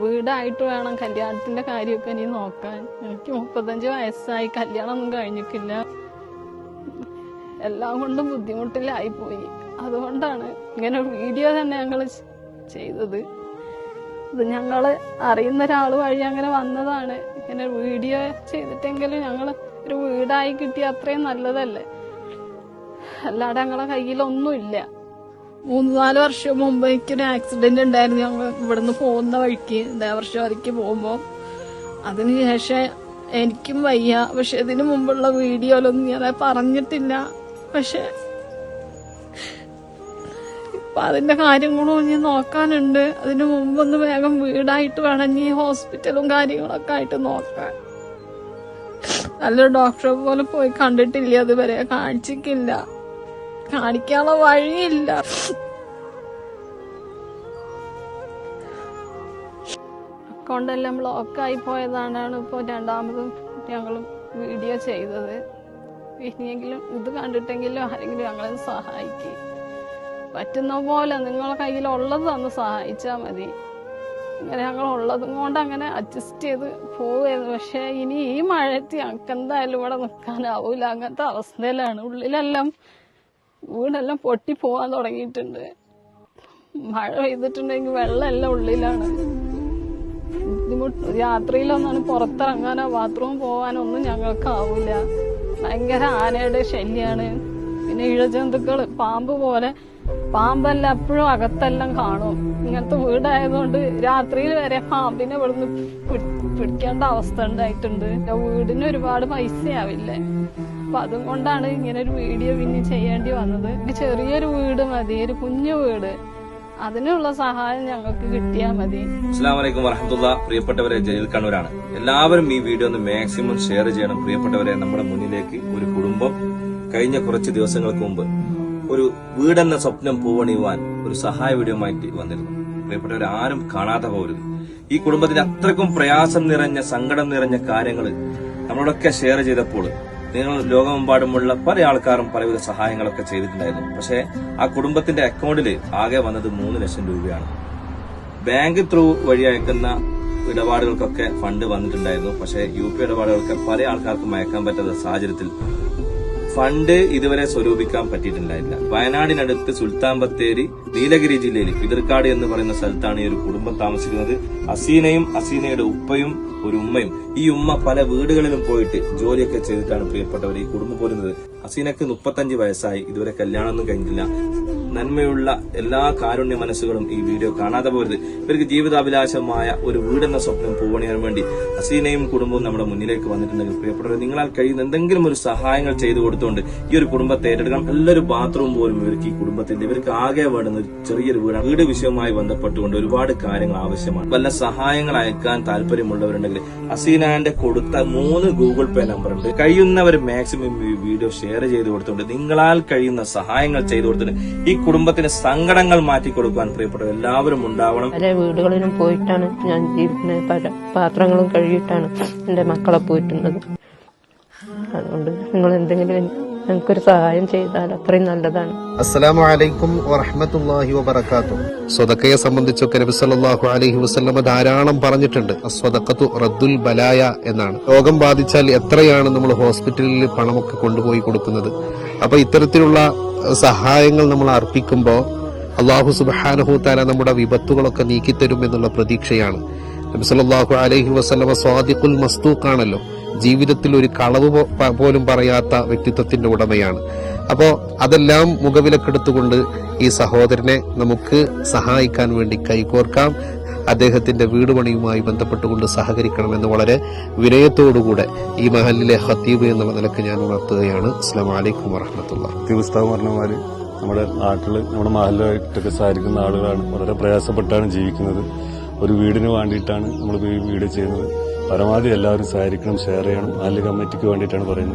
വീടായിട്ട് വേണം കല്യാണത്തിന്റെ കാര്യമൊക്കെ ഇനി നോക്കാൻ. എനിക്ക് 35 വയസ്സായി, കല്യാണമൊന്നും കഴിഞ്ഞിട്ടില്ല. എല്ലാം കൊണ്ടും ബുദ്ധിമുട്ടിലായിപ്പോയി. അതുകൊണ്ടാണ് ഇങ്ങനെ ഒരു വീഡിയോ തന്നെ ഞങ്ങൾ ചെയ്തത്. ഇത് ഞങ്ങൾ അറിയുന്ന ഒരാൾ വഴി അങ്ങനെ വന്നതാണ്. ഇങ്ങനെ വീഡിയോ ചെയ്തിട്ടെങ്കിലും ഞങ്ങൾ ഒരു വീടായി കിട്ടിയ അത്രയും നല്ലതല്ലേ. അല്ലാതെ ഞങ്ങളെ കയ്യിലൊന്നുമില്ല. 3-4 വർഷം മുമ്പ് എനിക്കൊരു ആക്സിഡന്റ് ഉണ്ടായിരുന്നു. ഞങ്ങൾ ഇവിടുന്ന് പോകുന്ന വഴിക്ക് ദേവർഷോരയ്ക്ക് പോകുമ്പോൾ. അതിനുശേഷം എനിക്കും വയ്യ. പക്ഷെ ഇതിനു മുമ്പുള്ള വീഡിയോയിലൊന്നും ഞാൻ പറഞ്ഞിട്ടില്ല. പക്ഷെ ഇപ്പൊ അതിന്റെ കാര്യങ്ങളും ഇനി നോക്കാനുണ്ട്. അതിനു മുമ്പൊന്ന് വേഗം വീടായിട്ട് വേണം ഇനി ഹോസ്പിറ്റലും കാര്യങ്ങളൊക്കെ ആയിട്ട് നോക്കാൻ. നല്ലൊരു ഡോക്ടറെ പോലെ പോയി കണ്ടിട്ടില്ല, അതുവരെ കാണിച്ചിട്ടില്ല, കാണിക്കാനുള്ള വഴിയില്ല. അക്കൗണ്ടെല്ലാം ബ്ലോക്കായി പോയതാണ് ഇപ്പോൾ രണ്ടാമതും ഞങ്ങൾ വീഡിയോ ചെയ്തത്. ഇനിയെങ്കിലും ഇത് കണ്ടിട്ടെങ്കിലും ആരെങ്കിലും ഞങ്ങളെ സഹായിക്കും. പറ്റുന്ന പോലെ നിങ്ങളെ കയ്യിലുള്ളത് തന്ന് സഹായിച്ചാൽ മതി. അങ്ങനെ ഞങ്ങൾ ഉള്ളതും കൊണ്ട് അങ്ങനെ അഡ്ജസ്റ്റ് ചെയ്ത് പോവുമായിരുന്നു. പക്ഷെ ഇനി ഈ മഴയത്ത് ഞങ്ങൾക്ക് എന്തായാലും ഇവിടെ നിൽക്കാനാവൂല. അങ്ങനത്തെ അവസ്ഥയിലാണ്. ഉള്ളിലെല്ലാം വീടെല്ലാം പൊട്ടി പോവാൻ തുടങ്ങിയിട്ടുണ്ട്. മഴ പെയ്തിട്ടുണ്ടെങ്കിൽ വെള്ളമെല്ലാം ഉള്ളിലാണ്. ബുദ്ധിമുട്ട്. രാത്രിയിലൊന്നാണ് പുറത്തിറങ്ങാനോ ബാത്റൂം പോകാനോ ഒന്നും ഞങ്ങൾക്കാവൂല. ഭയങ്കര ആനയുടെ ശല്യാണ്. പിന്നെ ഇഴജന്തുക്കൾ, പാമ്പ് പോലെ പാമ്പല്ല എപ്പോഴും അകത്തെല്ലാം കാണും. ഇങ്ങനത്തെ വീടായതുകൊണ്ട് രാത്രിയിൽ വരെ പാമ്പിനെ ഇവിടുന്ന് പിടിക്കേണ്ട അവസ്ഥ ഉണ്ടായിട്ടുണ്ട്. വീടിന് ഒരുപാട് പൈസയാവില്ലേ. അപ്പൊ അതുകൊണ്ടാണ് ഇങ്ങനെ ഒരു വീഡിയോ പിന്നെ ചെയ്യേണ്ടി വന്നത്. ചെറിയൊരു വീട് മതി, ഒരു കുഞ്ഞു വീട്. അതിനുള്ള സഹായം ഞങ്ങൾക്ക് കിട്ടിയാൽ മതി. അസ്സലാമു അലൈക്കും വറഹ്മത്തുള്ളാഹി. പ്രിയപ്പെട്ടവരെ, ജലീൽ കണ്ണൂരാണ്. എല്ലാവരും ഈ വീഡിയോ ഒന്ന് മാക്സിമം ഷെയർ ചെയ്യണം. പ്രിയപ്പെട്ടവരെ, നമ്മുടെ മുന്നിലേക്ക് ഒരു കുടുംബം കഴിഞ്ഞ കുറച്ച് ദിവസങ്ങൾക്ക് മുമ്പ് ഒരു വീടെന്ന സ്വപ്നം പൂവണിയുവാൻ ഒരു സഹായ വീഡിയോ ആയിട്ട് വന്നിരുന്നു. പ്രിയപ്പെട്ടവരെ, ആരും കാണാതെ പോകരുത്. ഈ കുടുംബത്തിന് അത്രക്കും പ്രയാസം നിറഞ്ഞ, സങ്കടം നിറഞ്ഞ കാര്യങ്ങൾ നമ്മളോടൊക്കെ ഷെയർ ചെയ്തപ്പോൾ നിങ്ങൾ ലോകമെമ്പാടുമുള്ള പല ആൾക്കാരും പലവിധ സഹായങ്ങളൊക്കെ ചെയ്തിട്ടുണ്ടായിരുന്നു. പക്ഷെ ആ കുടുംബത്തിന്റെ അക്കൗണ്ടിൽ ആകെ വന്നത് 3 ലക്ഷം രൂപയാണ്. ബാങ്ക് ത്രൂ വഴി അയക്കുന്ന ഇടപാടുകൾക്കൊക്കെ ഫണ്ട് വന്നിട്ടുണ്ടായിരുന്നു. പക്ഷെ UP ഇടപാടുകൾക്ക് പല ആൾക്കാർക്കും അയക്കാൻ പറ്റാത്ത സാഹചര്യത്തിൽ ഫണ്ട് ഇതുവരെ സ്വരൂപിക്കാൻ പറ്റിയിട്ടുണ്ടായില്ല. വയനാടിനടുത്ത് സുൽത്താൻ ബത്തേരി നീലഗിരി ജില്ലയിൽ പിതൃക്കാട് എന്ന് പറയുന്ന സ്ഥലത്താണ് ഈ ഒരു കുടുംബം താമസിക്കുന്നത്. അസീനയും അസീനയുടെ ഉപ്പയും ഒരു ഉമ്മയും. ഈ ഉമ്മ പല വീടുകളിലും പോയിട്ട് ജോലിയൊക്കെ ചെയ്തിട്ടാണ് പ്രിയപ്പെട്ടവർ ഈ കുടുംബം പോരുന്നത്. അസീനക്ക് 35 വയസ്സായി, ഇതുവരെ കല്യാണമൊന്നും കഴിഞ്ഞില്ല. നന്മയുള്ള എല്ലാ കാരുണ്യ മനസ്സുകളും ഈ വീഡിയോ കാണാതെ പോരുത്. ഇവർക്ക് ജീവിതാഭിലാഷമായ ഒരു വീടെന്ന സ്വപ്നം പൂവണിയാൻ വേണ്ടി അസീനയും കുടുംബവും നമ്മുടെ മുന്നിലേക്ക് വന്നിട്ടുണ്ടെങ്കിൽ പ്രിയപ്പെട്ടവർ, നിങ്ങളാൽ കഴിയുന്ന എന്തെങ്കിലും ഒരു സഹായങ്ങൾ ചെയ്തു കൊടുത്തുകൊണ്ട് ഈ ഒരു കുടുംബത്തെ ഏറ്റെടുക്കണം. നല്ലൊരു ബാത്റൂം പോലും ഇവർക്ക് ഈ കുടുംബത്തിന്റെ, ഇവർക്ക് ആകെ വേണ്ടുന്ന ഒരു ചെറിയൊരു വീടാണ്. വീട് വിഷയവുമായി ബന്ധപ്പെട്ടുകൊണ്ട് ഒരുപാട് കാര്യങ്ങൾ ആവശ്യമാണ്. വല്ല സഹായങ്ങൾ അയക്കാൻ താല്പര്യമുള്ളവരുണ്ടെങ്കിൽ അസീനാന്റെ കൊടുത്ത 3 ഗൂഗിൾ പേ നമ്പർ ഉണ്ട്. കഴിയുന്നവർ മാക്സിമം ഈ വീഡിയോ ഷെയർ ചെയ്ത് കൊടുത്തുകൊണ്ട് നിങ്ങളാൽ കഴിയുന്ന സഹായങ്ങൾ ചെയ്തു കൊടുത്തിട്ട് ഈ കുടുംബത്തിന് സങ്കടങ്ങൾ മാറ്റി കൊടുക്കാൻ പ്രിയപ്പെട്ടവർ എല്ലാവരും ഉണ്ടാവണം. പല വീടുകളിലും പോയിട്ടാണ് ഞാൻ ജീവിക്കുന്നത്. പല പാത്രങ്ങളും കഴുകിയിട്ടാണ് എന്റെ മക്കളെ പോയിട്ടുള്ളത്. അതുകൊണ്ട് നിങ്ങൾ എന്തെങ്കിലും ഞങ്ങൾക്കൊരു സഹായം ചെയ്താൽ അത്രയും നല്ലതാണ്. അസ്സലാമു അലൈക്കും വറഹ്മത്തുള്ളാഹി വബറകാതുഹു. സ്വതക്കയെ സംബന്ധിച്ചൊക്കെ നബി സല്ലല്ലാഹു അലൈഹി വസല്ലമ ധാരാളം പറഞ്ഞിട്ടുണ്ട്. അസ്വദഖതു റദ്ദുൽ ബലായ എന്നാണ്. രോഗം ബാധിച്ചാൽ എത്രയാണ് നമ്മൾ ഹോസ്പിറ്റലിൽ പണമൊക്കെ കൊണ്ടുപോയി കൊടുക്കുന്നത്. അപ്പൊ ഇത്തരത്തിലുള്ള സഹായങ്ങൾ നമ്മൾ അർപ്പിക്കുമ്പോൾ അല്ലാഹു സുബ്ഹാനഹു തആല നമ്മുടെ വിപത്തുകളൊക്കെ നീക്കിത്തരും എന്നുള്ള പ്രതീക്ഷയാണ്. നബി സല്ലല്ലാഹു അലൈഹി വസല്ലമ സ്വാദിഖുൽ മസ്തൂഖാണല്ലോ. ജീവിതത്തിൽ ഒരു കളവ് പോലും പറയാത്ത വ്യക്തിത്വത്തിന്റെ ഉടമയാണ്. അപ്പോ അതെല്ലാം മുഖവിലക്കെടുത്തുകൊണ്ട് ഈ സഹോദരനെ നമുക്ക് സഹായിക്കാൻ വേണ്ടി കൈകോർക്കാം. അദ്ദേഹത്തിന്റെ വീട് പണിയുമായി ബന്ധപ്പെട്ടുകൊണ്ട് സഹകരിക്കണമെന്ന് വളരെ വിനയത്തോടുകൂടെ ഈ മഹലിലെ ഖത്തീബ് എന്നുള്ള നിലക്ക് ഞാൻ ഉണർത്തുകയാണ്. അസ്സലാമു അലൈക്കും വറഹ്മത്തുള്ളാഹി. ഉസ്താദ് പറഞ്ഞമാര് നമ്മുടെ നാട്ടില് നമ്മുടെ മഹലിലായിട്ടൊക്കെ സഹായിക്കുന്ന ആളുകളാണ്. വളരെ പ്രയാസപ്പെട്ടാണ് ജീവിക്കുന്നത്. ഒരു വീടിന് വേണ്ടിയിട്ടാണ് നമ്മൾ ഈ വീഡിയോ ചെയ്യുന്നത്. പരമാവധി എല്ലാവരും സഹായിക്കണം, ഷെയർ ചെയ്യണം. മഹല്ല് കമ്മിറ്റിക്ക് വേണ്ടിയിട്ടാണ് പറയുന്നത്.